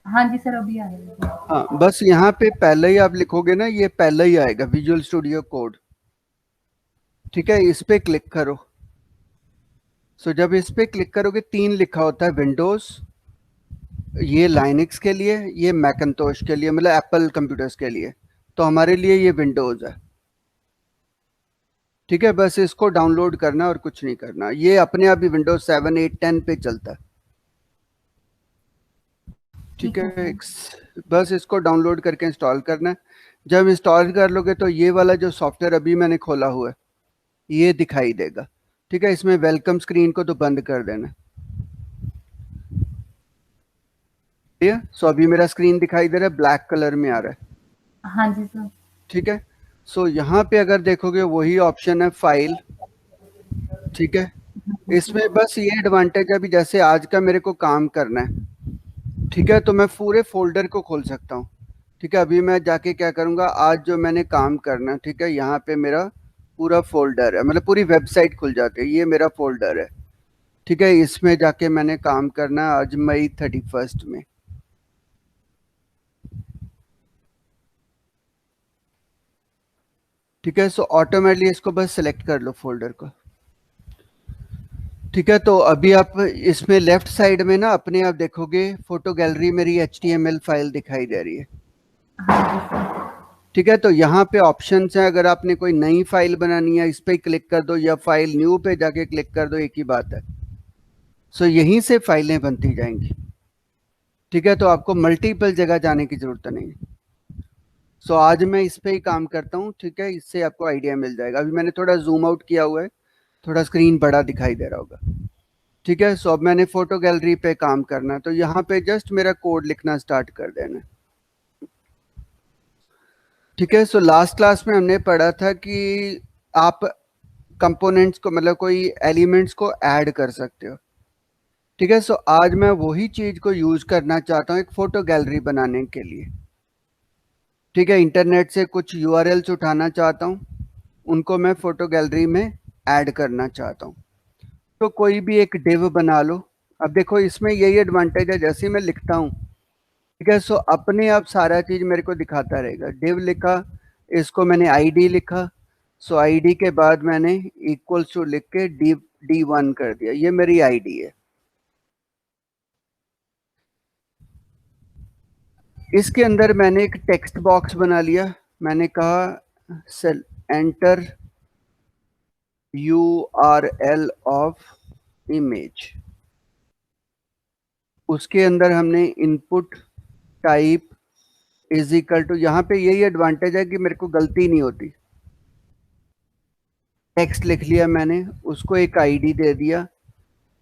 हाँ जी सर, अभी आया। हाँ, बस यहाँ पे पहले ही आप लिखोगे ना, ये पहले ही आएगा विजुअल स्टूडियो कोड। ठीक है, इस पे क्लिक करो। सो जब इस पे क्लिक करोगे, 3 लिखा होता है, विंडोज, ये लाइनक्स के लिए, ये मैकिन्टोश के लिए, मतलब एप्पल कंप्यूटर्स के लिए। तो हमारे लिए ये विंडोज है। ठीक है, बस इसको डाउनलोड करना और कुछ नहीं करना, ये अपने आप ही विंडोज 7, 8, 10 पे चलता है। ठीक ठीक है है, सर। बस इसको डाउनलोड करके इंस्टॉल करना है। जब इंस्टॉल कर लोगे तो ये वाला जो सॉफ्टवेयर अभी मैंने खोला हुआ है, ये दिखाई देगा। ठीक है, इसमें वेलकम स्क्रीन को तो बंद कर देना। ठीक है, सो अभी मेरा स्क्रीन दिखाई दे रहा है, ब्लैक कलर में आ रहा है। हाँ जी सर। ठीक है, सो यहाँ पे अगर देखोगे वही ऑप्शन है, फाइल। ठीक है, इसमें बस ये एडवांटेज है, अभी जैसे आज का मेरे को काम करना है, ठीक है, तो मैं पूरे फोल्डर को खोल सकता हूँ। ठीक है, अभी मैं जाके क्या करूँगा, आज जो मैंने काम करना है, ठीक है, यहाँ पे मेरा पूरा फोल्डर है, मतलब पूरी वेबसाइट खुल जाती है, ये मेरा फोल्डर है। ठीक है, इसमें जाके मैंने काम करना है आज मई 31 में। ठीक है, सो ऑटोमेटिकली इसको बस सेलेक्ट कर लो फोल्डर को। ठीक है, तो अभी आप इसमें लेफ्ट साइड में ना अपने आप देखोगे फोटो गैलरी मेरी HTML फाइल दिखाई दे रही है। हाँ जी सर। ठीक है, तो यहाँ पे ऑप्शंस हैं, अगर आपने कोई नई फाइल बनानी है इस पे क्लिक कर दो, या फाइल न्यू पे जाके क्लिक कर दो, एक ही बात है। सो यहीं से फाइलें बनती जाएंगी। ठीक है, तो आपको मल्टीपल जगह जाने की जरूरत नहीं है। सो आज मैं इस पे ही काम करता हूँ। ठीक है, इससे आपको आइडिया मिल जाएगा। अभी मैंने थोड़ा जूम आउट किया हुआ है, थोड़ा स्क्रीन बड़ा दिखाई दे रहा होगा। ठीक है, सो अब मैंने फोटो गैलरी पे काम करना है, तो यहाँ पे जस्ट मेरा कोड लिखना स्टार्ट कर देना। ठीक है, सो लास्ट क्लास में हमने पढ़ा था कि आप कंपोनेंट्स को, मतलब कोई एलिमेंट्स को ऐड कर सकते हो। ठीक है, सो आज मैं वही चीज को यूज करना चाहता हूँ एक फोटो गैलरी बनाने के लिए। ठीक है, इंटरनेट से कुछ यूआरएल्स उठाना चाहता हूँ, उनको मैं फोटो गैलरी में ऐड करना चाहता हूँ। तो कोई भी एक डिव बना लो। अब देखो, इसमें यही एडवांटेज है, जैसे ही मैं लिखता हूँ, ठीक है, सो अपने आप सारा चीज मेरे को दिखाता रहेगा। डिव लिखा, इसको मैंने आईडी लिखा, सो आईडी के बाद मैंने इक्वल्स टू लिख के D1 कर दिया, ये मेरी आईडी है। इसके अंदर मैंने एक टेक्स्ट बॉक्स बना लिया। मैंने कहा cell enter URL of image. उसके अंदर हमने input type is equal to, यहाँ पे यही एडवांटेज है कि मेरे को गलती नहीं होती। टेक्स्ट लिख लिया मैंने, उसको एक आईडी दे दिया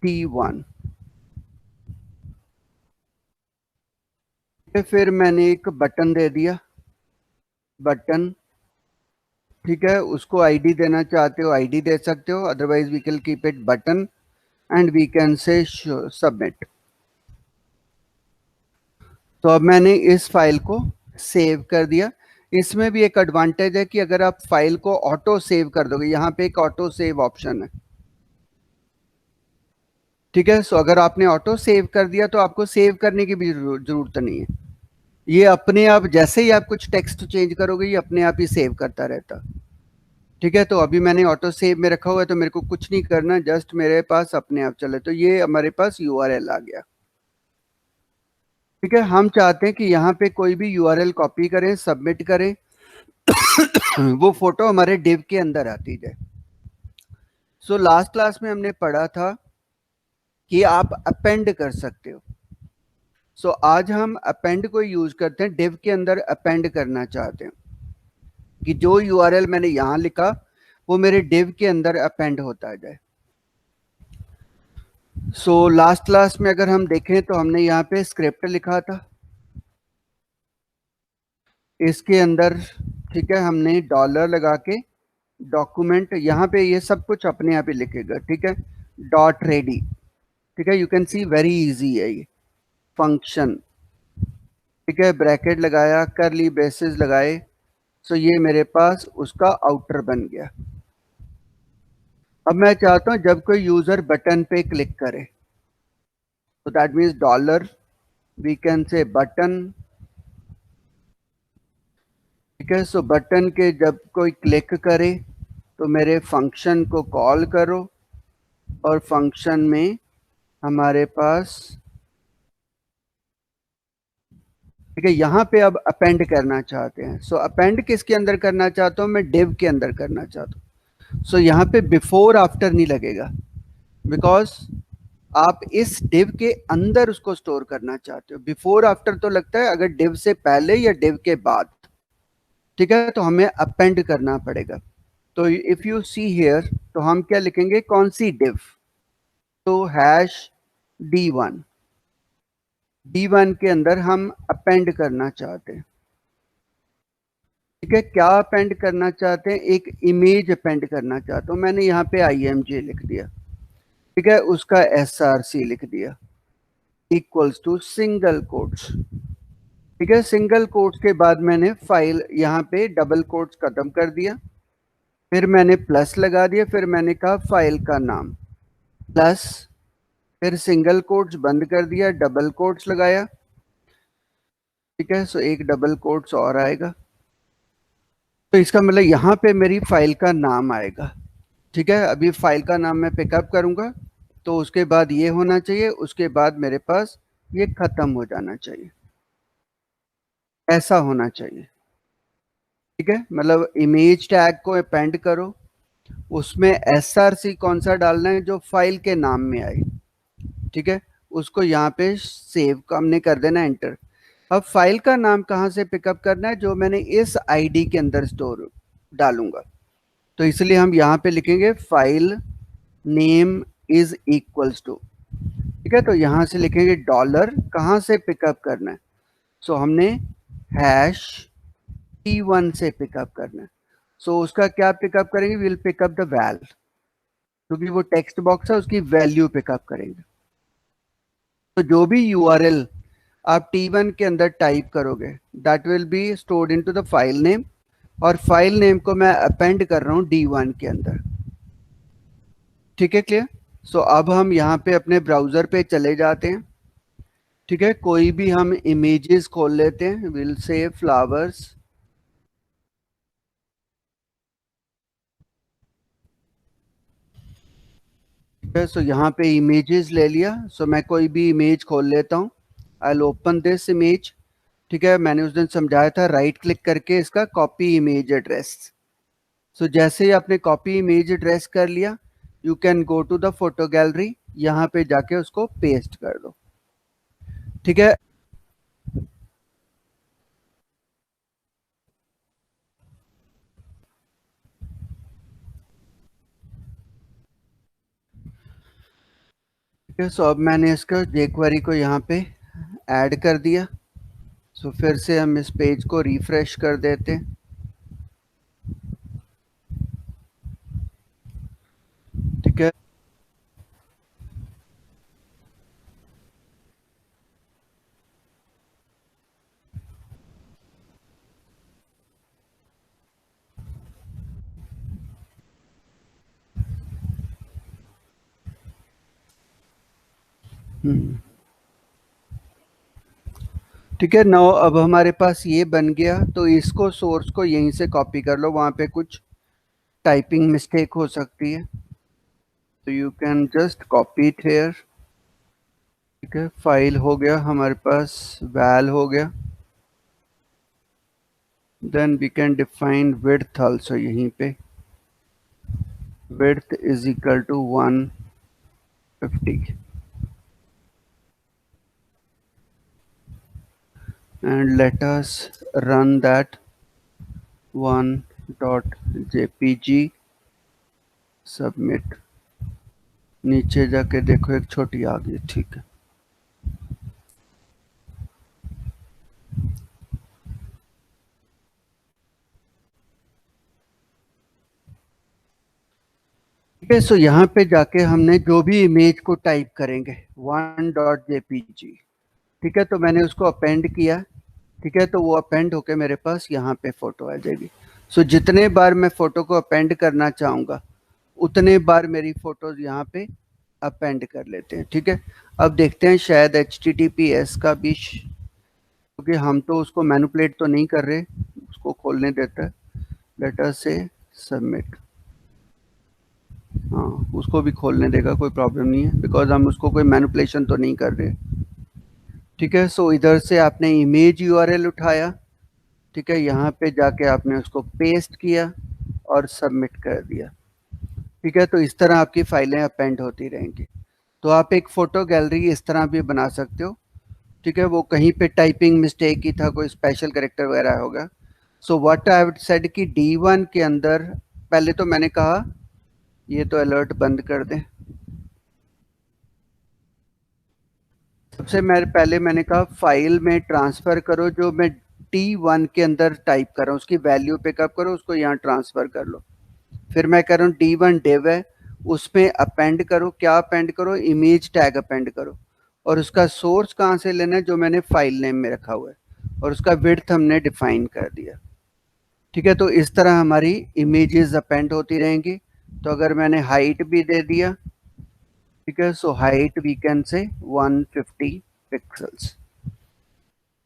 T1। फिर मैंने एक बटन दे दिया, बटन। ठीक है, उसको आईडी देना चाहते हो आईडी दे सकते हो, otherwise we can keep it button and we can say submit. तो अब मैंने इस फाइल को सेव कर दिया। इसमें भी एक एडवांटेज है कि अगर आप फाइल को ऑटो सेव कर दोगे, यहाँ पे एक ऑटो सेव ऑप्शन है। ठीक है, सो अगर आपने ऑटो सेव कर दिया तो आपको सेव करने की भी जरूरत नहीं है। ये अपने आप, जैसे ही आप कुछ टेक्स्ट चेंज करोगे, ये अपने आप ही सेव करता रहता। ठीक है, तो अभी मैंने ऑटो सेव में रखा हुआ है, तो मेरे को कुछ नहीं करना, जस्ट मेरे पास अपने आप चले, तो ये हमारे पास यूआरएल आ गया। ठीक है, हम चाहते हैं कि यहाँ पे कोई भी यूआरएल कॉपी करें, सबमिट करें, वो फोटो हमारे डिव के अंदर आती जाए। सो लास्ट क्लास में हमने पढ़ा था कि आप अपेंड कर सकते हो। सो आज हम अपेंड को यूज करते हैं, डिव के अंदर अपेंड करना चाहते हैं कि जो यूआरएल मैंने यहां लिखा वो मेरे डिव के अंदर अपेंड होता जाए। सो लास्ट क्लास में अगर हम देखें तो हमने यहाँ पे स्क्रिप्ट लिखा था, इसके अंदर। ठीक है, हमने डॉलर लगा के डॉक्यूमेंट, यहाँ पे ये सब कुछ अपने आप ही लिखेगा। ठीक है, डॉट रेडी। ठीक है, you can C very easy है ये फंक्शन। ठीक है, ब्रैकेट लगाया, करली ब्रेसेस लगाए, सो ये मेरे पास उसका आउटर बन गया। अब मैं चाहता हूं जब कोई यूजर बटन पे क्लिक करे, तो that means dollar we can say button. ठीक है, सो बटन के जब कोई क्लिक करे तो मेरे फंक्शन को कॉल करो, और फंक्शन में हमारे पास, ठीक है, यहाँ पे अब अपेंड करना चाहते हैं। सो अपेंड किसके अंदर करना चाहता हूँ, मैं डिव के अंदर करना चाहता हूँ। सो यहाँ पे बिफोर आफ्टर नहीं लगेगा, बिकॉज आप इस डिव के अंदर उसको स्टोर करना चाहते हो। बिफोर आफ्टर तो लगता है अगर डिव से पहले या डिव के बाद। ठीक है, तो हमें अपेंड करना पड़ेगा। तो इफ यू सी हियर, तो हम क्या लिखेंगे, कौन सी डिव, तो हैश D1। D1 के अंदर हम अपेंड करना चाहते हैं। ठीक है, क्या अपेंड करना चाहते हैं, एक इमेज अपेंड करना चाहता हूं। मैंने यहाँ पे IMG लिख दिया। ठीक है, उसका SRC लिख दिया, इक्वल्स टू सिंगल कोट्स। ठीक है, सिंगल कोट्स के बाद मैंने फाइल यहाँ पे डबल कोट्स खत्म कर दिया, फिर मैंने प्लस लगा दिया, फिर मैंने कहा फाइल का नाम प्लस, फिर सिंगल कोट्स बंद कर दिया, डबल कोट्स लगाया। ठीक है, सो एक डबल कोट्स और आएगा, तो इसका मतलब यहाँ पे मेरी फाइल का नाम आएगा। ठीक है, अभी फाइल का नाम मैं पिकअप करूंगा, तो उसके बाद ये होना चाहिए, उसके बाद मेरे पास ये खत्म हो जाना चाहिए, ऐसा होना चाहिए। ठीक है, मतलब इमेज टैग को अपेंड करो, उसमें SRC कौन सा डालना है, जो फाइल के नाम में आए। ठीक है, उसको यहाँ पे सेव का हमने कर देना, एंटर। अब फाइल का नाम कहाँ से पिकअप करना है, जो मैंने इस ID के अंदर स्टोर डालूंगा, तो इसलिए हम यहाँ पे लिखेंगे file name is equals to. ठीक है, तो यहाँ से लिखेंगे डॉलर, कहाँ से पिकअप करना है, सो हमने हैश T1 से पिकअप करना है। सो उसका क्या पिकअप करेंगे, विल पिकअप द वैल, क्योंकि वो टेक्स्ट बॉक्स है, उसकी वैल्यू पिकअप करेंगे। तो जो भी URL आप T1 के अंदर टाइप करोगे, that will be stored into the file name, और फाइल नेम को मैं अपेंड कर रहा हूँ D1 के अंदर। ठीक है, क्लियर। सो अब हम यहाँ पे अपने ब्राउजर पे चले जाते हैं। ठीक है, कोई भी हम इमेजेस खोल लेते हैं, विल से फ्लावर्स। ठीक है, सो यहाँ पे इमेजेस ले लिया, सो मैं कोई भी इमेज खोल लेता हूँ। I will open this image. ठीक है, मैंने उस दिन समझाया था, राइट क्लिक करके इसका कॉपी इमेज एड्रेस। सो जैसे ही आपने कॉपी इमेज एड्रेस कर लिया, you can go to the photo gallery, यहाँ पे जाके उसको पेस्ट कर दो। ठीक है, ठीक है, सो अब मैंने इसका jQuery को यहाँ पे ऐड कर दिया। सो फिर से हम इस पेज को रिफ्रेश कर देते हैं। ठीक है, ठीक है, नाउ अब हमारे पास ये बन गया, तो इसको सोर्स को यहीं से कॉपी कर लो, वहाँ पे कुछ टाइपिंग मिस्टेक हो सकती है, तो you can just copy it here. ठीक है, फाइल हो गया हमारे पास, वैल हो गया, then we can define width also यहीं पे, width is equal to 150, and let us run that 1.jpg, submit. नीचे जाके देखो, एक छोटी आ गई। ठीक है, ठीक है, सो यहाँ पे जाके हमने जो भी इमेज को टाइप करेंगे 1.jpg। ठीक है, तो मैंने उसको अपेंड किया। ठीक है, तो वो अपेंड होके मेरे पास यहाँ पे फोटो आ जाएगी। सो जितने बार मैं फोटो को अपेंड करना चाहूँगा, उतने बार मेरी फोटोज यहाँ पे अपेंड कर लेते हैं। ठीक है, अब देखते हैं शायद HTTPS का भी, क्योंकि हम तो उसको मैनिपुलेट तो नहीं कर रहे, उसको खोलने देता है। लेट अस से सबमिट, हाँ उसको भी खोलने देगा, कोई प्रॉब्लम नहीं है, बिकॉज हम उसको कोई मैनिपुलेशन तो नहीं कर रहे। ठीक है, सो इधर से आपने इमेज URL उठाया, ठीक है, यहाँ पे जाके आपने उसको पेस्ट किया और सबमिट कर दिया। ठीक है, तो इस तरह आपकी फाइलें अपेंड होती रहेंगी। तो आप एक फ़ोटो गैलरी इस तरह भी बना सकते हो। ठीक है, वो कहीं पे टाइपिंग मिस्टेक ही था, कोई स्पेशल कैरेक्टर वगैरह होगा। So what I have said कि D1 के अंदर पहले तो मैंने कहा ये तो अलर्ट बंद कर दें। सबसे पहले मैंने कहा फाइल में ट्रांसफ़र करो, जो मैं D1 के अंदर टाइप कर रहा हूँ उसकी वैल्यू पिकअप करो, उसको यहाँ ट्रांसफ़र कर लो। फिर मैं कह रहा हूँ D1 div है, उसमें अपेंड करो। क्या अपेंड करो? इमेज टैग अपेंड करो। और उसका सोर्स कहाँ से लेना है? जो मैंने फाइल नेम में रखा हुआ है, और उसका विड्थ हमने डिफाइन कर दिया। ठीक है, तो इस तरह हमारी इमेजेस अपेंड होती रहेंगी। तो अगर मैंने हाइट भी दे दिया, ठीक है, सो हाइट वी कैन से 150 पिक्सल्स,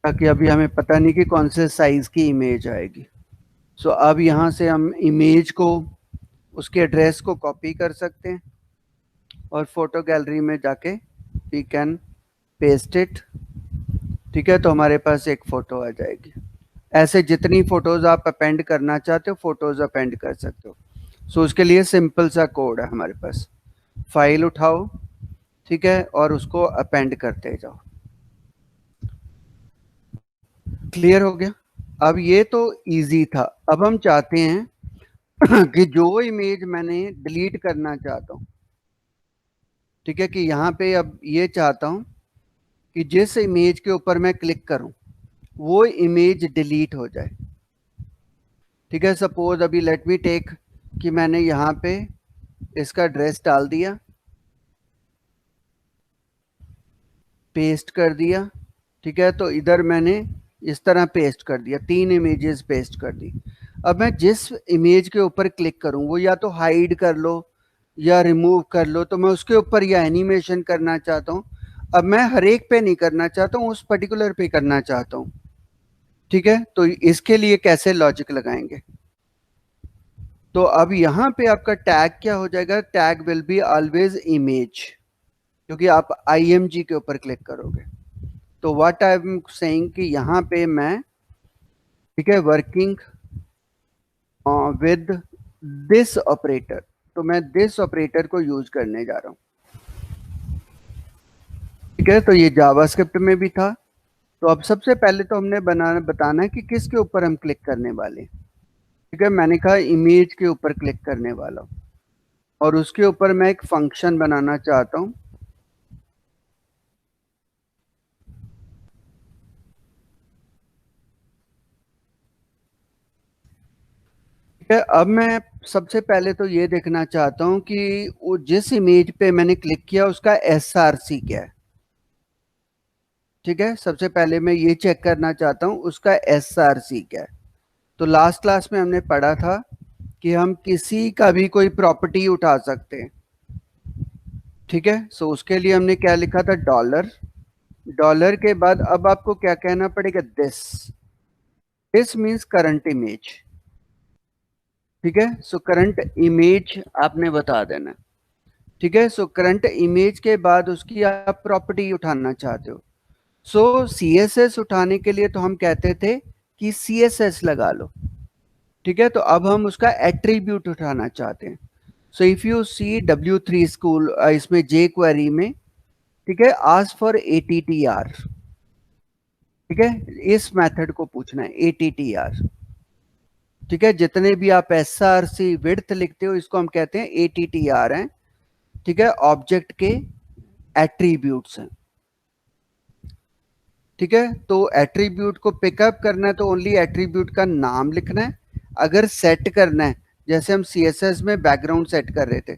ताकि अभी हमें पता नहीं कि कौन से साइज की इमेज आएगी। सो अब यहाँ से हम इमेज को, उसके एड्रेस को कॉपी कर सकते हैं और फोटो गैलरी में जाके वी कैन पेस्ट इट। ठीक है, तो हमारे पास एक फ़ोटो आ जाएगी। ऐसे जितनी फ़ोटोज़ आप अपेंड करना चाहते हो, फ़ोटोज़ अपेंड कर सकते हो। सो उसके लिए सिंपल सा कोड है हमारे पास। फाइल उठाओ, ठीक है, और उसको अपेंड करते जाओ। क्लियर हो गया? अब ये तो इजी था। अब हम चाहते हैं कि जो इमेज मैंने डिलीट करना चाहता हूँ, ठीक है, कि यहाँ पे अब ये चाहता हूँ कि जिस इमेज के ऊपर मैं क्लिक करूँ वो इमेज डिलीट हो जाए। ठीक है, सपोज अभी लेट मी टेक कि मैंने यहाँ पे इसका एड्रेस डाल दिया, पेस्ट कर दिया। ठीक है, तो इधर मैंने इस तरह पेस्ट कर दिया, 3 इमेजेस पेस्ट कर दी। अब मैं जिस इमेज के ऊपर क्लिक करूं वो या तो हाइड कर लो या रिमूव कर लो, तो मैं उसके ऊपर या एनिमेशन करना चाहता हूं। अब मैं हर एक पे नहीं करना चाहता हूं, उस पर्टिकुलर पे करना चाहता हूं। ठीक है, तो इसके लिए कैसे लॉजिक लगाएंगे? तो अब यहाँ पे आपका टैग क्या हो जाएगा? Tag will be always image, क्योंकि आप IMG के ऊपर क्लिक करोगे। तो व्हाट आई एम सेइंग कि यहाँ पे मैं, ठीक है, वर्किंग विद दिस ऑपरेटर, तो मैं दिस ऑपरेटर को यूज करने जा रहा हूँ। ठीक है, तो ये जावास्क्रिप्ट में भी था। तो अब सबसे पहले तो हमने बताना है कि किसके ऊपर हम क्लिक करने वाले हैं। ठीक है, मैंने कहा इमेज के ऊपर क्लिक करने वाला हूँ, और उसके ऊपर मैं एक फंक्शन बनाना चाहता हूँ। ठीक है, अब मैं सबसे पहले तो ये देखना चाहता हूँ कि वो जिस इमेज पे मैंने क्लिक किया उसका SRC क्या है। ठीक है, सबसे पहले मैं ये चेक करना चाहता हूँ उसका SRC क्या है। तो लास्ट क्लास में हमने पढ़ा था कि हम किसी का भी कोई प्रॉपर्टी उठा सकते हैं। ठीक है, सो उसके लिए हमने क्या लिखा था? डॉलर। डॉलर के बाद अब आपको क्या कहना पड़ेगा? This means current image. ठीक है, सो करंट इमेज आपने बता देना। ठीक है, सो करंट इमेज के बाद उसकी आप प्रॉपर्टी उठाना चाहते हो। सो CSS उठाने के लिए तो हम कहते थे कि CSS लगा लो। ठीक है, तो अब हम उसका एट्रीब्यूट उठाना चाहते हैं। So if you see W3 school, इसमें jQuery में, ठीक है, आस्क फॉर ATTR। ठीक है, इस मेथड को पूछना है ATTR। ठीक है, जितने भी आप SRC विड्थ लिखते हो इसको हम कहते हैं ATTR हैं। ठीक है, ऑब्जेक्ट के एट्रीब्यूट्स हैं। ठीक है, तो एट्रीब्यूट को पिकअप करना है तो ओनली एट्रीब्यूट का नाम लिखना है। अगर सेट करना है, जैसे हम CSS में बैकग्राउंड सेट कर रहे थे,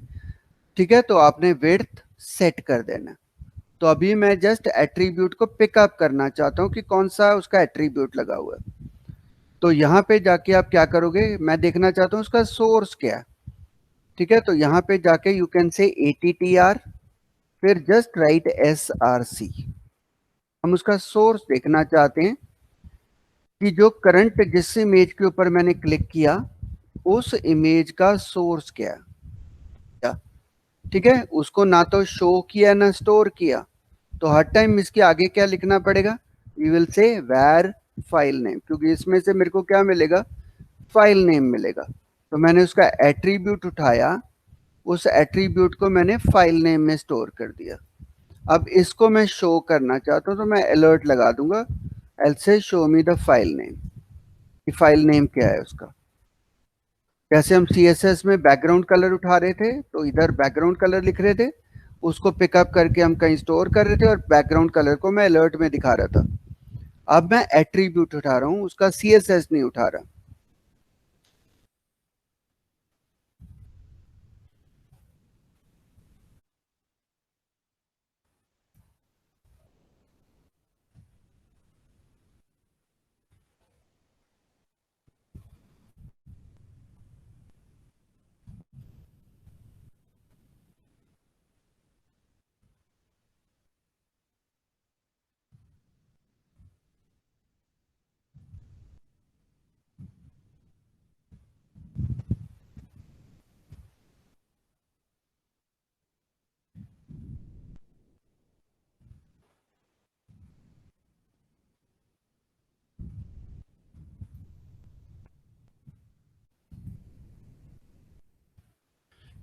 ठीक है, तो आपने विड्थ सेट कर देना। तो अभी मैं जस्ट एट्रीब्यूट को पिकअप करना चाहता हूँ कि कौन सा उसका एट्रीब्यूट लगा हुआ है। तो यहाँ पे जाके आप क्या करोगे? मैं देखना चाहता हूँ उसका सोर्स क्या है। ठीक है, तो यहाँ पे जाके यू कैन से ATTR। ठीक है, तो यहाँ पे जाके आप क्या करोगे? मैं देखना चाहता हूँ उसका सोर्स क्या है। ठीक है, तो यहाँ पे जाके आप क्या करोगे? मैं देखना चाहता हूँ उसका सोर्स क्या है। ठीक है, तो यहाँ पे जाके आप क्या करोगे? मैं देखना चाहता हूँ उसका सोर्स क्या है। ठीक है, तो यहाँ पे जाके फिर जस्ट राइट SRC। हम उसका सोर्स देखना चाहते हैं कि जो करंट जिस इमेज के ऊपर मैंने क्लिक किया उस इमेज का सोर्स क्या है। ठीक है, उसको ना तो शो किया ना स्टोर किया, तो हर टाइम इसके आगे क्या लिखना पड़ेगा, we will say where file name, क्योंकि इसमें से मेरे को क्या मिलेगा, फाइल नेम मिलेगा। तो मैंने उसका एट्रीब्यूट उठाया, उस एट्रीब्यूट को मैंने फाइल नेम में स्टोर कर दिया। अब इसको मैं शो करना चाहता हूँ तो मैं अलर्ट लगा दूंगा, एल से show me the file name, कि फाइल नेम क्या है उसका। जैसे हम CSS में बैकग्राउंड कलर उठा रहे थे तो इधर बैकग्राउंड कलर लिख रहे थे, उसको पिकअप करके हम कहीं स्टोर कर रहे थे और बैकग्राउंड कलर को मैं अलर्ट में दिखा रहा था। अब मैं एट्रीब्यूट उठा रहा हूँ, उसका CSS नहीं उठा रहा।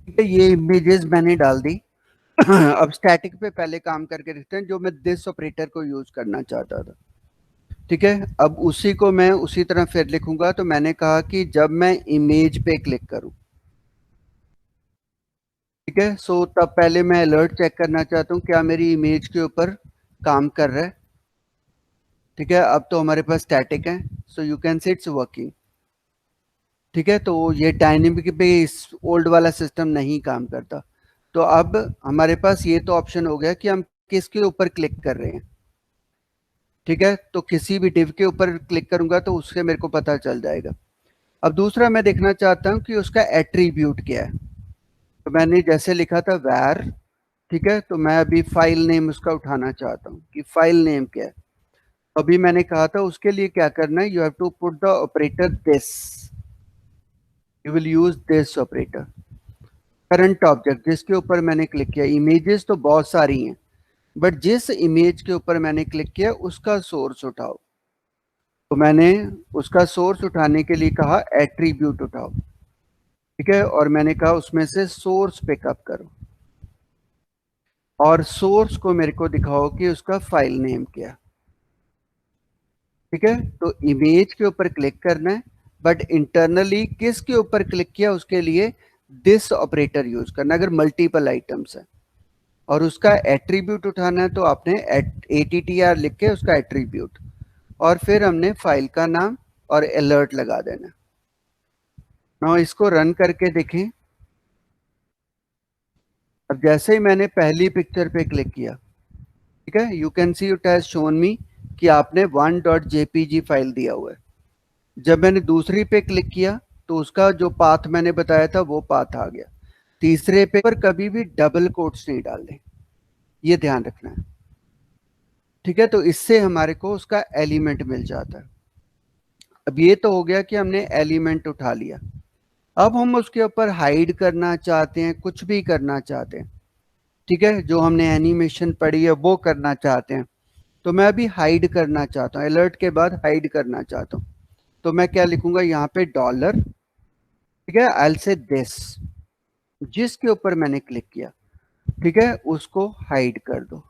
ठीक है, ये इमेजेस मैंने डाल दी। अब स्टैटिक पे पहले काम करके देखते हैं, जो मैं दिस ऑपरेटर को यूज करना चाहता था। ठीक है, अब उसी को मैं उसी तरह फिर लिखूंगा। तो मैंने कहा कि जब मैं इमेज पे क्लिक करूं, ठीक है, सो तब पहले मैं अलर्ट चेक करना चाहता हूं क्या मेरी इमेज के ऊपर काम कर रहा है। ठीक है, अब तो हमारे पास स्टैटिक है, so you can say it's working. ठीक है, तो ये डायनेमिक पे इस ओल्ड वाला सिस्टम नहीं काम करता। तो अब हमारे पास ये तो ऑप्शन हो गया कि हम किसके ऊपर क्लिक कर रहे हैं। ठीक है, तो किसी भी डिव के ऊपर क्लिक करूंगा तो उससे मेरे को पता चल जाएगा। अब दूसरा मैं देखना चाहता हूं कि उसका एट्रीब्यूट क्या है। तो मैंने जैसे लिखा था वैर, ठीक है, तो मैं अभी फाइल नेम उसका उठाना चाहता हूं कि फाइल नेम क्या है। अभी मैंने कहा था उसके लिए क्या करना है, you have to put the operator this, you will use this operator. Current object जिसके ऊपर मैंने क्लिक किया, इमेजेस तो बहुत सारी हैं, बट जिस इमेज के ऊपर मैंने क्लिक किया उसका सोर्स उठाओ। तो मैंने उसका सोर्स उठाने के लिए कहा एट्रीब्यूट उठाओ। ठीक है, और मैंने कहा उसमें से सोर्स पिकअप करो और सोर्स को मेरे को दिखाओ कि उसका फाइल नेम क्या। ठीक है, तो इमेज के ऊपर क्लिक करना है, बट इंटरनली किसके ऊपर क्लिक किया उसके लिए दिस ऑपरेटर यूज करना अगर मल्टीपल आइटम्स है। और उसका एट्रीब्यूट उठाना है तो आपने ATTR लिख के उसका एट्रीब्यूट, और फिर हमने फाइल का नाम और अलर्ट लगा देना। ना इसको रन करके देखें। अब जैसे ही मैंने पहली पिक्चर पे क्लिक किया, ठीक है, you can see it has shown me कि आपने 1.jpg फाइल दिया हुआ है। जब मैंने दूसरी पे क्लिक किया तो उसका जो पाथ मैंने बताया था वो पाथ आ गया। तीसरे पे पर कभी भी डबल कोट्स नहीं डालने, ये ध्यान रखना है। ठीक है, तो इससे हमारे को उसका एलिमेंट मिल जाता है। अब ये तो हो गया कि हमने एलिमेंट उठा लिया। अब हम उसके ऊपर हाइड करना चाहते हैं, कुछ भी करना चाहते हैं। ठीक है, जो हमने एनिमेशन पढ़ी है वो करना चाहते हैं। तो मैं अभी हाइड करना चाहता हूँ, अलर्ट के बाद हाइड करना चाहता हूँ। तो मैं क्या लिखूंगा यहाँ पे डॉलर, ठीक है, आई विल से दिस, जिसके ऊपर मैंने क्लिक किया, ठीक है, उसको हाइड कर दो,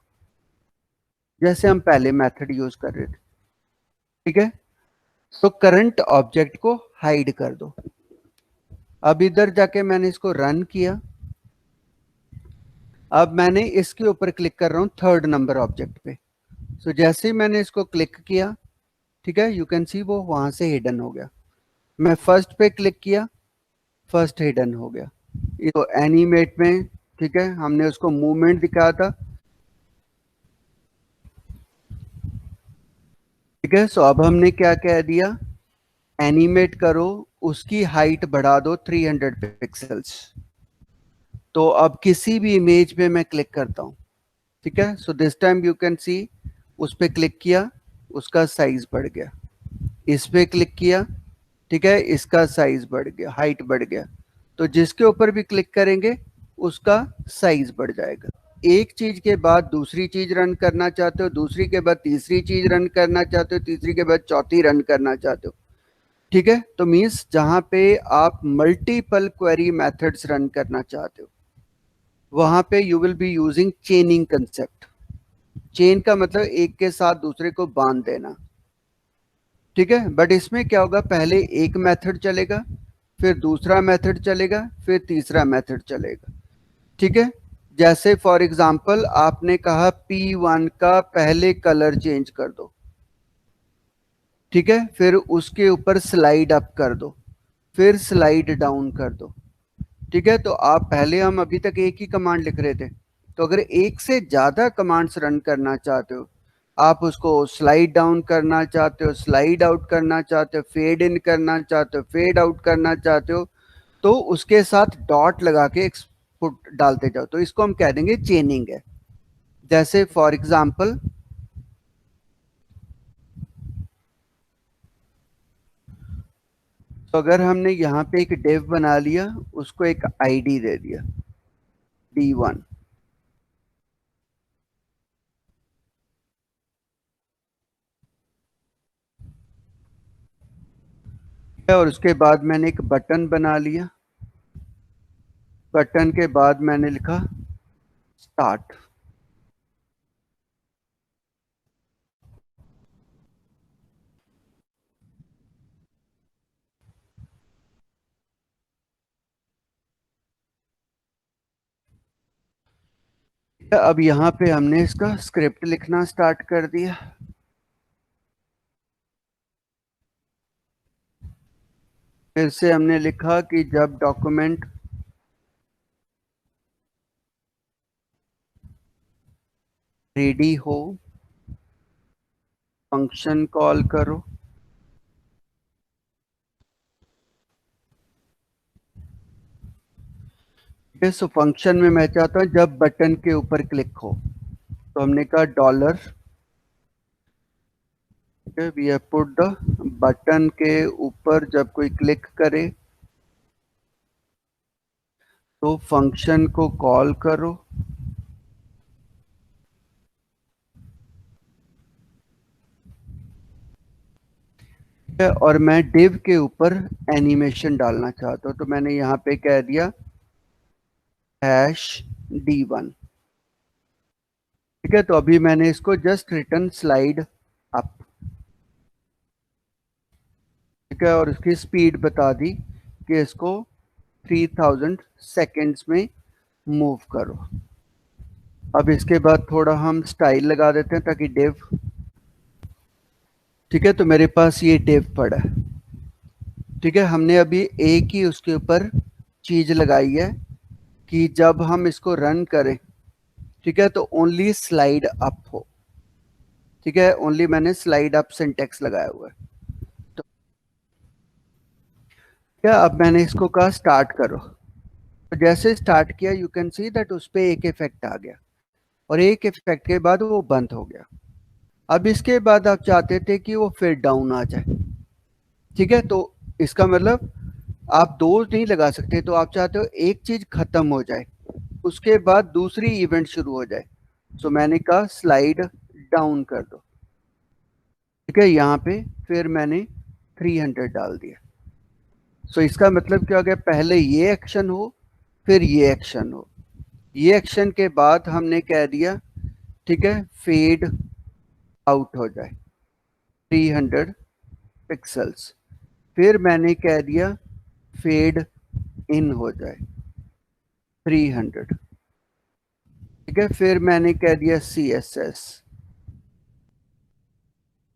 जैसे हम पहले मेथड यूज कर रहे थे। ठीक है, तो करंट ऑब्जेक्ट को हाइड कर दो। अब इधर जाके मैंने इसको रन किया। अब मैंने इसके ऊपर क्लिक कर रहा हूं थर्ड नंबर ऑब्जेक्ट पे। सो जैसे ही मैंने इसको क्लिक किया, ठीक है, यू कैन सी वो वहां से हिडन हो गया। मैं फर्स्ट पे क्लिक किया, फर्स्ट हिडन हो गया। ये तो एनिमेट में, ठीक है, हमने उसको मूवमेंट दिखाया था। ठीक है, सो अब हमने क्या कह दिया, एनिमेट करो, उसकी हाइट बढ़ा दो 300 पिक्सल्स। तो अब किसी भी इमेज पे मैं क्लिक करता हूं, ठीक है। So this time you can सी, उस पर क्लिक किया, उसका साइज बढ़ गया, इस पे क्लिक किया, ठीक है, इसका साइज बढ़ गया, हाइट बढ़ गया। तो जिसके ऊपर भी क्लिक करेंगे उसका साइज बढ़ जाएगा। एक चीज के बाद दूसरी चीज रन करना चाहते हो, दूसरी के बाद तीसरी चीज रन करना चाहते हो, तीसरी के बाद चौथी रन करना चाहते हो, ठीक है। तो मीन्स जहां पे आप मल्टीपल क्वेरी मेथड्स रन करना चाहते हो, वहां पे you will be using चेनिंग concept. Chain का मतलब एक के साथ दूसरे को बांध देना, ठीक है। बट इसमें क्या होगा, पहले एक मेथड चलेगा, फिर दूसरा मेथड चलेगा, फिर तीसरा मेथड चलेगा, ठीक है। जैसे फॉर एग्जांपल आपने कहा P1 का पहले कलर चेंज कर दो, ठीक है, फिर उसके ऊपर स्लाइड अप कर दो, फिर स्लाइड डाउन कर दो, ठीक है। तो आप पहले, हम अभी तक एक ही कमांड लिख रहे थे, तो अगर एक से ज्यादा कमांड्स रन करना चाहते हो, आप उसको स्लाइड डाउन करना चाहते हो, स्लाइड आउट करना चाहते हो, फेड इन करना चाहते हो, फेड आउट करना चाहते हो, तो उसके साथ डॉट लगा के एक्सपुट डालते जाओ, तो इसको हम कह देंगे चेनिंग है। जैसे फॉर एग्जांपल तो अगर हमने यहाँ पे एक डिव बना लिया, उसको एक आईडी दे दिया D1, और उसके बाद मैंने एक बटन बना लिया, बटन के बाद मैंने लिखा स्टार्ट। अब यहाँ पे हमने इसका स्क्रिप्ट लिखना स्टार्ट कर दिया। फिर से हमने लिखा कि जब डॉक्यूमेंट रेडी हो फंक्शन कॉल करो। सो फंक्शन में मैं चाहता हूँ जब बटन के ऊपर क्लिक हो, तो हमने कहा dollar, we have put the, button के ऊपर जब कोई क्लिक करे तो फंक्शन को कॉल करो। और मैं डिव के ऊपर एनिमेशन डालना चाहता हूँ, तो मैंने यहाँ पे कह दिया #D1, ठीक है। तो अभी मैंने इसको जस्ट रिटर्न स्लाइड अप, ठीक है, और इसकी स्पीड बता दी कि इसको 3000 सेकेंड्स में मूव करो। अब इसके बाद थोड़ा हम स्टाइल लगा देते हैं ताकि डिव, ठीक है। तो मेरे पास ये डिव पड़ा है, ठीक है। हमने अभी एक ही उसके ऊपर चीज लगाई है कि जब हम इसको रन करें, ठीक है, तो ओनली स्लाइड अप हो, ठीक है, ओनली मैंने स्लाइड अप सिंटेक्स लगाया हुआ है। तो क्या, अब मैंने इसको कहा स्टार्ट करो, तो जैसे स्टार्ट किया यू कैन सी दैट उस पर एक इफेक्ट आ गया, और एक इफेक्ट के बाद वो बंद हो गया। अब इसके बाद आप चाहते थे कि वो फिर डाउन आ जाए, ठीक है। तो इसका मतलब आप दो नहीं लगा सकते, तो आप चाहते हो एक चीज खत्म हो जाए, उसके बाद दूसरी इवेंट शुरू हो जाए। सो मैंने कहा स्लाइड डाउन कर दो, ठीक है, यहाँ पे फिर मैंने 300 डाल दिया। सो इसका मतलब क्या हो गया, पहले ये एक्शन हो, फिर ये एक्शन हो, ये एक्शन के बाद हमने कह दिया, ठीक है, फेड आउट हो जाए 300 पिक्सल्स, फिर मैंने कह दिया फेड इन हो जाए 300, ठीक है, फिर मैंने कह दिया CSS,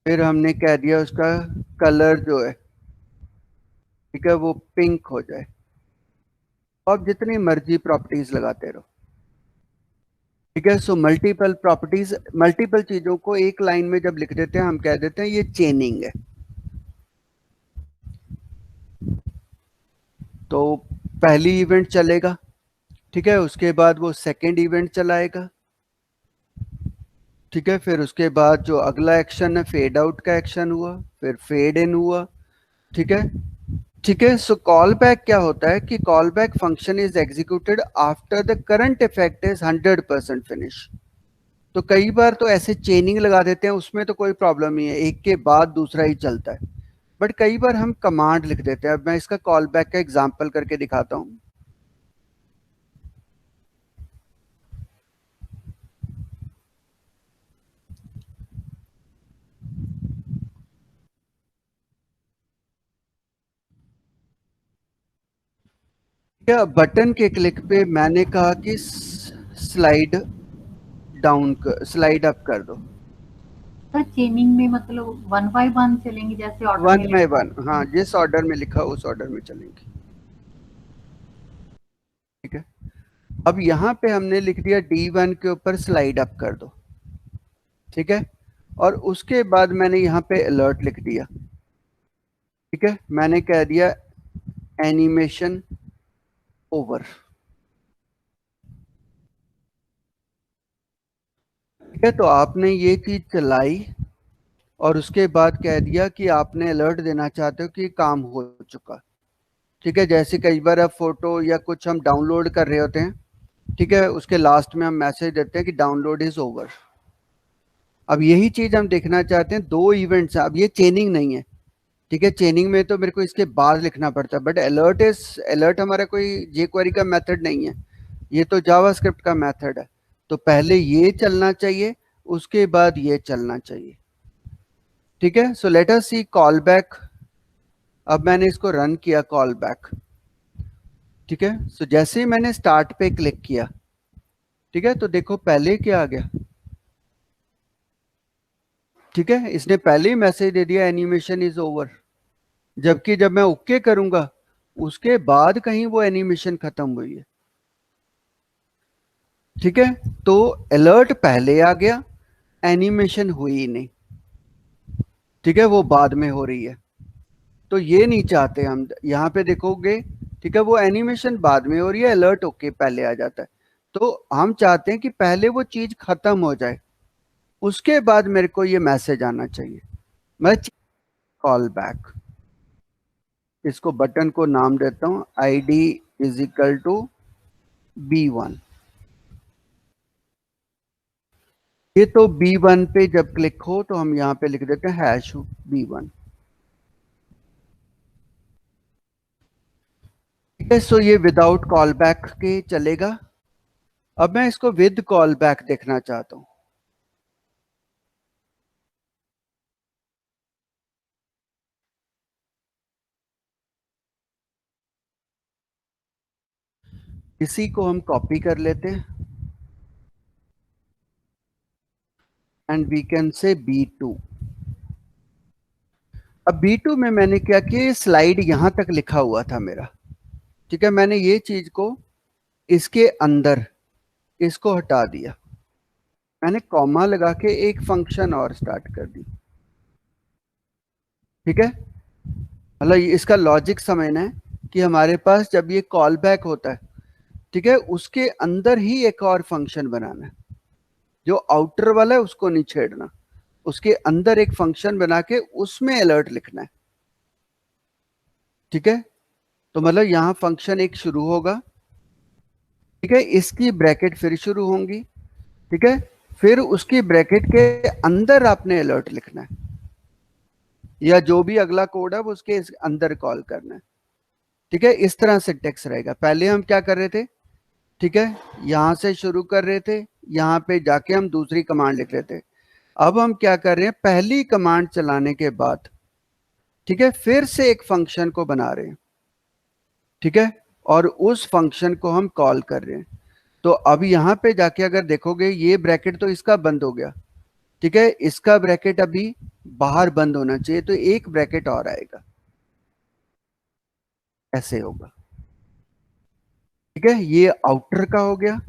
फिर हमने कह दिया उसका कलर जो है, ठीक है, वो पिंक हो जाए। आप जितनी मर्जी प्रॉपर्टीज लगाते रहो, ठीक है। सो मल्टीपल प्रॉपर्टीज, मल्टीपल चीजों को एक लाइन में जब लिख देते हैं हम कह देते हैं ये चेनिंग है। तो पहली इवेंट चलेगा, ठीक है, उसके बाद वो सेकेंड इवेंट चलाएगा, ठीक है, फिर उसके बाद जो अगला एक्शन है फेड आउट का एक्शन हुआ, फिर फेड इन हुआ। ठीक है, ठीक है। सो कॉल बैक क्या होता है कि call back function is executed after the current effect is 100% finish. तो कई बार तो ऐसे चेनिंग लगा देते हैं, उसमें तो कोई प्रॉब्लम नहीं है, एक के बाद दूसरा ही चलता है। बट कई बार हम कमांड लिख देते हैं। अब मैं इसका कॉल बैक का एग्जांपल करके दिखाता हूँ। क्या बटन के क्लिक पे मैंने कहा कि स्लाइड डाउन कर, स्लाइड अप कर दो। सर चेनिंग में मतलब वन बाय वन चलेंगे जैसे ऑर्डर वन में बाय लिखा वन, हाँ, जिस ऑर्डर में लिखा उस ऑर्डर में चलेंगे। ठीक है, अब यहाँ पे हमने लिख दिया D1 के ऊपर स्लाइड अप कर दो। ठीक है, और उसके बाद मैंने यहाँ पे अलर्ट लिख दिया। ठीक है, मैंने कह दिया एनिमेशन ओवर। ठीक है, तो आपने ये चीज चलाई और उसके बाद कह दिया कि आपने अलर्ट देना चाहते हो कि काम हो चुका। ठीक है, जैसे कई बार अब फोटो या कुछ हम डाउनलोड कर रहे होते हैं, ठीक है, उसके लास्ट में हम मैसेज देते हैं कि डाउनलोड इज ओवर। अब यही चीज हम देखना चाहते हैं, दो इवेंट्स हैं, अब ये चेनिंग नहीं है। ठीक है, चेनिंग में तो मेरे को इसके बाद लिखना पड़ता है, बट अलर्ट हमारा कोई jQuery का मेथड नहीं है, ये तो जावास्क्रिप्ट का मेथड है। तो पहले ये चलना चाहिए, उसके बाद ये चलना चाहिए। ठीक है, सो लेट अस सी कॉल बैक। अब मैंने इसको रन किया कॉल बैक। ठीक है, सो जैसे ही मैंने स्टार्ट पे क्लिक किया, ठीक है, तो देखो पहले क्या आ गया। ठीक है, इसने पहले ही मैसेज दे दिया एनिमेशन इज ओवर, जबकि जब मैं ओके करूंगा उसके बाद कहीं वो एनिमेशन खत्म हुई है। ठीक है, तो अलर्ट पहले आ गया, एनिमेशन हुई ही नहीं। ठीक है, वो बाद में हो रही है। तो ये नहीं चाहते हम, यहाँ पे देखोगे, ठीक है, वो एनिमेशन बाद में हो रही है, अलर्ट ओके पहले आ जाता है। तो हम चाहते हैं कि पहले वो चीज खत्म हो जाए, उसके बाद मेरे को ये मैसेज आना चाहिए। मैं कॉल बैक, इसको बटन को नाम देता हूं ID is equal to B1। ये तो B1 पे जब क्लिक हो तो हम यहाँ पे लिख देते हैं #B1। ठीक है, सो ये विदाउट कॉल बैक के चलेगा। अब मैं इसको विद कॉल बैक देखना चाहता हूं। इसी को हम कॉपी कर लेते हैं एंड वी कैन से B2। अब B2 में मैंने क्या किया, स्लाइड यहां तक लिखा हुआ था मेरा। ठीक है, मैंने ये चीज को इसके अंदर इसको हटा दिया, मैंने कॉमा लगा के एक फंक्शन और स्टार्ट कर दी। ठीक है, मतलब इसका लॉजिक समझना है कि हमारे पास जब ये कॉल बैक होता है, ठीक है, उसके अंदर ही एक और फंक्शन बनाना है। जो आउटर वाला है उसको नहीं छेड़ना, उसके अंदर एक फंक्शन बना के उसमें अलर्ट लिखना है। ठीक है, तो मतलब यहां फंक्शन एक शुरू होगा। ठीक है, इसकी ब्रैकेट फिर शुरू होंगी। ठीक है, फिर उसकी ब्रैकेट के अंदर आपने अलर्ट लिखना है, या जो भी अगला कोड है वो उसके अंदर कॉल करना है। ठीक है, इस तरह से टेक्स्ट रहेगा। पहले हम क्या कर रहे थे, ठीक है, यहां से शुरू कर रहे थे, यहां पे जाके हम दूसरी कमांड लिख रहे थे। अब हम क्या कर रहे हैं, पहली कमांड चलाने के बाद, ठीक है, फिर से एक फंक्शन को बना रहे हैं। ठीक है, और उस फंक्शन को हम कॉल कर रहे हैं। तो अब यहां पे जाके अगर देखोगे ये ब्रैकेट तो इसका बंद हो गया। ठीक है, इसका ब्रैकेट अभी बाहर बंद होना चाहिए, तो एक ब्रैकेट और आएगा, ऐसे होगा। ठीक है, ये आउटर का हो गया,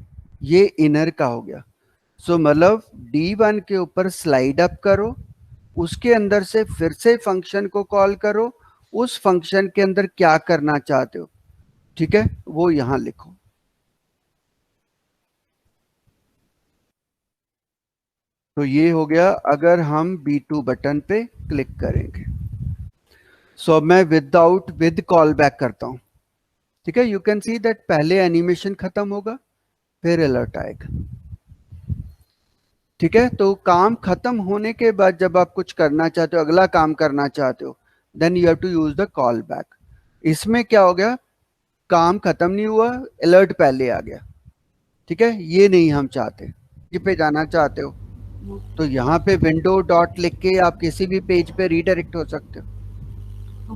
ये इनर का हो गया। सो मतलब D1 के ऊपर स्लाइड अप करो, उसके अंदर से फिर से फंक्शन को कॉल करो, उस फंक्शन के अंदर क्या करना चाहते हो, ठीक है, वो यहां लिखो। तो ये हो गया अगर हम B2 बटन पे क्लिक करेंगे। सो अब मैं विद कॉल बैक करता हूं। ठीक है, यू कैन सी दैट पहले एनिमेशन खत्म होगा फिर अलर्ट आएगा। ठीक है, तो काम खत्म होने के बाद जब आप कुछ करना चाहते हो, अगला काम करना चाहते हो, then you have to use the call back. इसमें क्या हो गया, काम खत्म नहीं हुआ, अलर्ट पहले आ गया। ठीक है, ये नहीं हम चाहते। पेज पे जाना चाहते हो तो यहाँ पे विंडो डॉट लिख के आप किसी भी पेज पे रीडायरेक्ट हो सकते हो।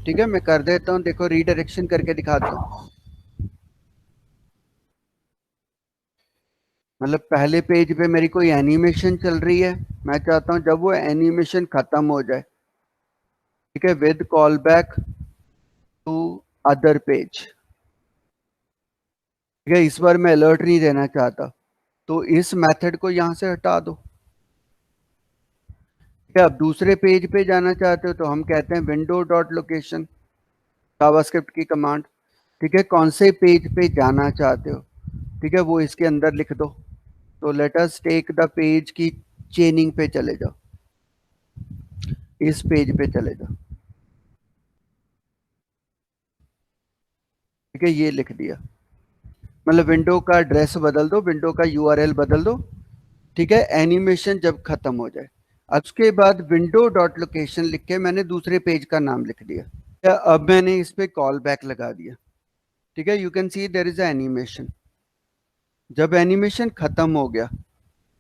ठीक है, मैं कर देता हूँ, देखो रीडायरेक्शन करके दिखाता हूँ। मतलब पहले पेज पे मेरी कोई एनिमेशन चल रही है, मैं चाहता हूँ जब वो एनिमेशन खत्म हो जाए, ठीक है, with call back to other page. ठीक है, इस बार मैं अलर्ट नहीं देना चाहता, तो इस मेथड को यहां से हटा दो। ठीक है, अब दूसरे पेज पे जाना चाहते हो तो हम कहते हैं विंडो डॉट लोकेशन, जावास्क्रिप्ट की कमांड। ठीक है, कौन से पेज पे जाना चाहते हो, ठीक है, वो इसके अंदर लिख दो। तो let us take the page की चेनिंग पे चले जाओ, इस पेज पे चले जाओ। ठीक है, ये लिख दिया, मतलब विंडो का एड्रेस बदल दो, विंडो का यूआरएल बदल दो। ठीक है, एनिमेशन जब खत्म हो जाए, अब उसके बाद विंडो डॉट लोकेशन लिख के मैंने दूसरे पेज का नाम लिख दिया। अब मैंने इस पे कॉल बैक लगा दिया। ठीक है, you can see there is animation. जब एनिमेशन खत्म हो गया,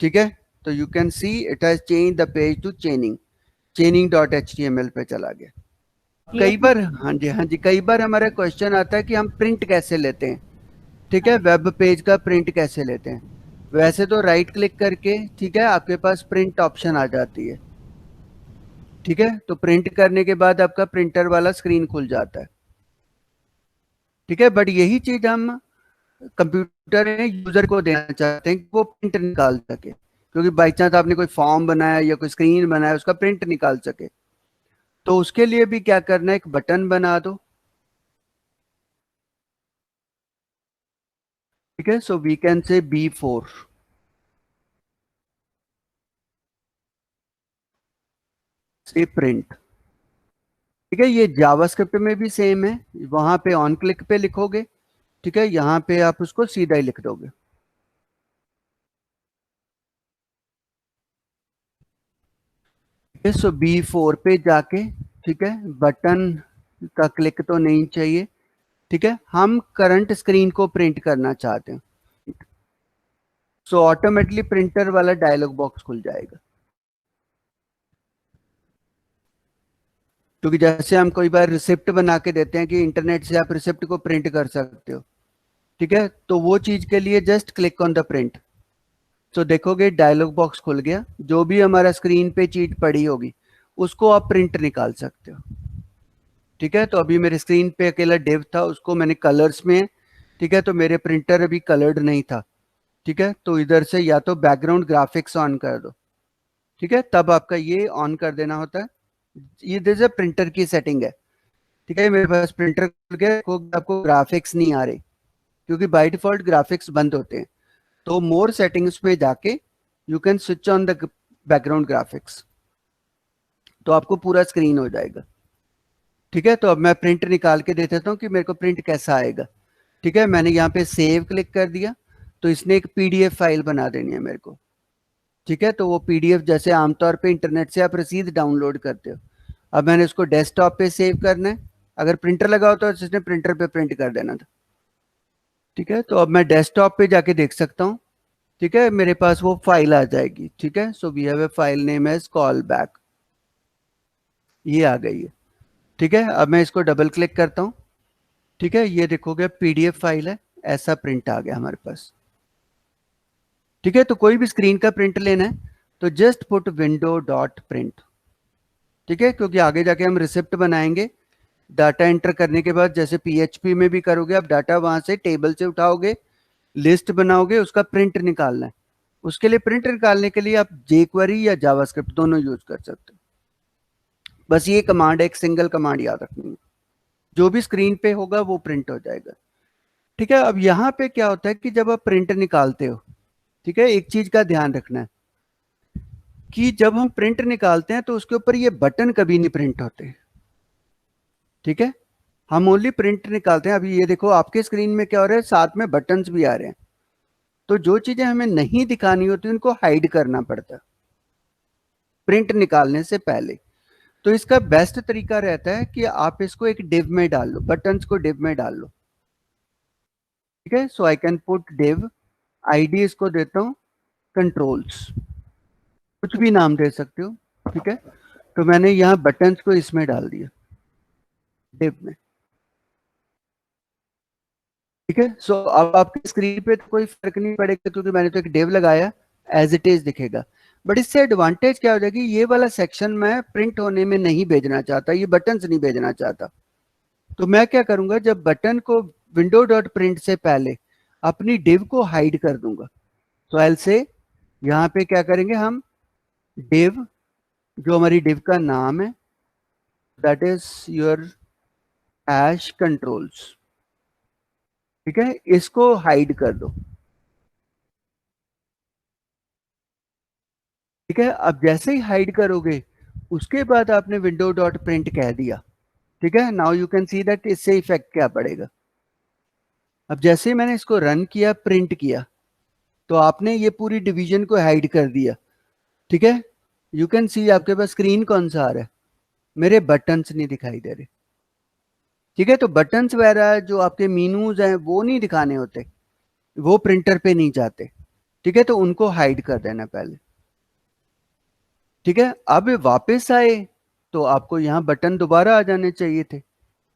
ठीक है, तो you can see it has change the page to chaining dot HTML पे चला गया। कई बार, हाँ जी हाँ जी, कई बार हमारा क्वेश्चन आता है कि हम प्रिंट कैसे लेते हैं। ठीक है, वेब पेज का प्रिंट कैसे लेते हैं। वैसे तो राइट क्लिक करके, ठीक है, आपके पास प्रिंट ऑप्शन आ जाती है। ठीक है, तो प्रिंट करने के बाद आपका प्रिंटर वाला स्क्रीन खुल जाता है। ठीक है, बट यही चीज हम कंप्यूटर में यूजर को देना चाहते हैं कि वो प्रिंट निकाल सके, क्योंकि बाई चांस आपने कोई फॉर्म बनाया या कोई स्क्रीन बनाया, उसका प्रिंट निकाल सके। तो उसके लिए भी क्या करना है, एक बटन बना दो। ठीक है, सो वी कैन से B4 से प्रिंट। ठीक है, ये जावास्क्रिप्ट में भी सेम है, वहां पे ऑन क्लिक पे लिखोगे। ठीक है, यहाँ पे आप उसको सीधा ही लिख दोगे। ठीक है, सो B4 पे जाके, ठीक है, बटन का क्लिक तो नहीं चाहिए। ठीक है, हम करंट स्क्रीन को प्रिंट करना चाहते हैं, सो ऑटोमेटिकली प्रिंटर वाला डायलॉग बॉक्स खुल जाएगा। क्योंकि जैसे हम कोई बार रिसिप्ट बना के देते हैं कि इंटरनेट से आप रिसिप्ट को प्रिंट कर सकते हो। ठीक है, तो वो चीज के लिए just click on the print. तो देखोगे डायलॉग बॉक्स खुल गया, जो भी हमारा स्क्रीन पे चीज पड़ी होगी उसको आप प्रिंट निकाल सकते हो। ठीक है, तो अभी मेरे स्क्रीन पे अकेला डिव था, उसको मैंने कलर्स में, ठीक है, तो मेरे प्रिंटर अभी कलर्ड नहीं था। ठीक है, तो इधर से या तो बैकग्राउंड ग्राफिक्स ऑन कर दो। ठीक है, तब आपका ये ऑन कर देना होता है। ये जैसे प्रिंटर की सेटिंग है। ठीक है, मेरे पास प्रिंटर खुल गया, आपको ग्राफिक्स नहीं आ रही क्योंकि बाय डिफॉल्ट ग्राफिक्स बंद होते हैं। तो मोर सेटिंग्स पे जाके you can switch on the background graphics, तो आपको पूरा स्क्रीन हो जाएगा। ठीक है, तो अब मैं प्रिंट निकाल के दे देता हूँ कि मेरे को प्रिंट कैसा आएगा। ठीक है, मैंने यहाँ पे सेव क्लिक कर दिया, तो इसने एक PDF फाइल बना देनी है मेरे को। ठीक है, तो वो PDF जैसे आमतौर पे इंटरनेट से आप रसीद डाउनलोड करते हो, अब मैंने उसको डेस्कटॉप पे सेव करना है। अगर प्रिंटर लगा होता तो इसने प्रिंटर पे प्रिंट कर देना था। ठीक है, तो अब मैं डेस्कटॉप पे जाके देख सकता हूँ। ठीक है, मेरे पास वो फाइल आ जाएगी। ठीक है, so we have a file name as call back, ये आ गई है। ठीक है, अब मैं इसको डबल क्लिक करता हूँ। ठीक है, ये देखोगे PDF फाइल है, ऐसा प्रिंट आ गया हमारे पास। ठीक है, तो कोई भी स्क्रीन का प्रिंट लेना है तो just put window dot print. ठीक है, क्योंकि आगे जाके हम रिसिप्ट बनाएंगे, डाटा एंटर करने के बाद जैसे PHP में भी करोगे, आप डाटा वहां से टेबल से उठाओगे, लिस्ट बनाओगे, उसका प्रिंट निकालना है। उसके लिए प्रिंट निकालने के लिए आप jQuery या जावास्क्रिप्ट दोनों यूज कर सकते हो। बस ये कमांड है, एक सिंगल कमांड याद रखनी है, जो भी स्क्रीन पे होगा वो प्रिंट हो जाएगा। ठीक है, अब यहाँ पे क्या होता है कि जब आप प्रिंट निकालते हो, ठीक है, एक चीज का ध्यान रखना है, कि जब हम प्रिंट निकालते हैं तो उसके ऊपर ये बटन कभी नहीं प्रिंट होते। ठीक है, हम ओनली प्रिंट निकालते हैं। अभी ये देखो आपके स्क्रीन में क्या हो रहा है, साथ में बटन्स भी आ रहे हैं। तो जो चीजें हमें नहीं दिखानी होती उनको हाइड करना पड़ता है प्रिंट निकालने से पहले। तो इसका बेस्ट तरीका रहता है कि आप इसको एक डिव में डाल लो, बटन्स को डिव में डाल लो। ठीक है, so I can put div, ID इसको देता हूं कंट्रोल्स, कुछ भी नाम दे सकते हो। ठीक है, तो मैंने यहाँ बटन्स को इसमें डाल दिया डिव में। ठीक है, सो अब आपकी स्क्रीन पे तो कोई फर्क नहीं पड़ेगा क्योंकि मैंने तो एक डिव लगाया, एज इट इज दिखेगा। बट इससे एडवांटेज क्या हो जाएगी, ये वाला सेक्शन मैं प्रिंट होने में नहीं भेजना चाहता, ये बटन्स नहीं भेजना चाहता। तो मैं क्या करूंगा, जब बटन को विंडो डॉट प्रिंट से पहले अपनी डिव को हाइड कर दूंगा। तो एल से यहाँ पे क्या करेंगे हम, डिव, जो हमारी डिव का नाम है, that is your hash controls. ठीक है, इसको हाइड कर दो। ठीक है, अब जैसे ही हाइड करोगे उसके बाद आपने विंडो डॉट प्रिंट कह दिया। ठीक है, now you can see that इससे इफेक्ट क्या पड़ेगा। अब जैसे ही मैंने इसको रन किया, प्रिंट किया, तो आपने ये पूरी डिवीजन को हाइड कर दिया। ठीक है, यू कैन सी आपके पास स्क्रीन कौन सा आ रहा है, मेरे बटन्स नहीं दिखाई दे रहे। ठीक है, तो बटन्स वगैरह जो आपके मीनूज हैं वो नहीं दिखाने होते, वो प्रिंटर पे नहीं जाते। ठीक है, तो उनको हाइड कर देना पहले। ठीक है, अब वापस आए तो आपको यहाँ बटन दोबारा आ जाने चाहिए थे।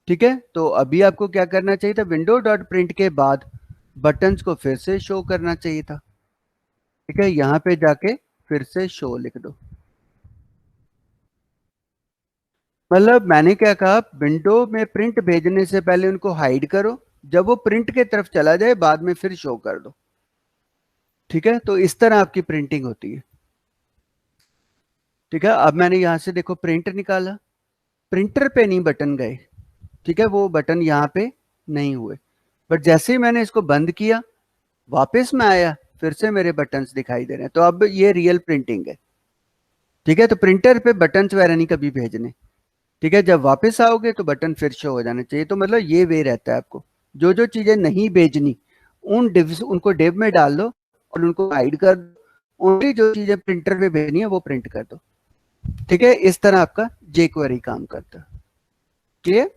ठीक है, तो अभी आपको क्या करना चाहिए था, विंडो डॉट प्रिंट के बाद बटन्स को फिर से शो करना चाहिए था। ठीक है, यहाँ पे जाके फिर से शो लिख दो। मतलब मैंने क्या कहा, विंडो में प्रिंट भेजने से पहले उनको हाइड करो, जब वो प्रिंट के तरफ चला जाए बाद में फिर शो कर दो। ठीक है, तो इस तरह आपकी प्रिंटिंग होती है। ठीक है, अब मैंने यहां से देखो प्रिंट निकाला, प्रिंटर पे नहीं बटन गए। ठीक है, वो बटन यहाँ पे नहीं हुए। बट जैसे ही मैंने इसको बंद किया, वापस में आया, फिर से मेरे बटन्स दिखाई दे रहे हैं। तो अब ये रियल प्रिंटिंग है। ठीक है, तो प्रिंटर पे बटन्स वगैरह नहीं कभी भेजने। ठीक है, जब वापस आओगे तो बटन फिर शो हो जाना चाहिए। तो मतलब ये वे रहता है आपको, जो जो चीजें नहीं भेजनी उनको डिव में डाल दो और उनको हाइड कर दो। ओनली जो चीजें प्रिंटर पे भेजनी है वो प्रिंट कर दो। ठीक है, इस तरह आपका जेक्वेरी काम करता है। क्लियर?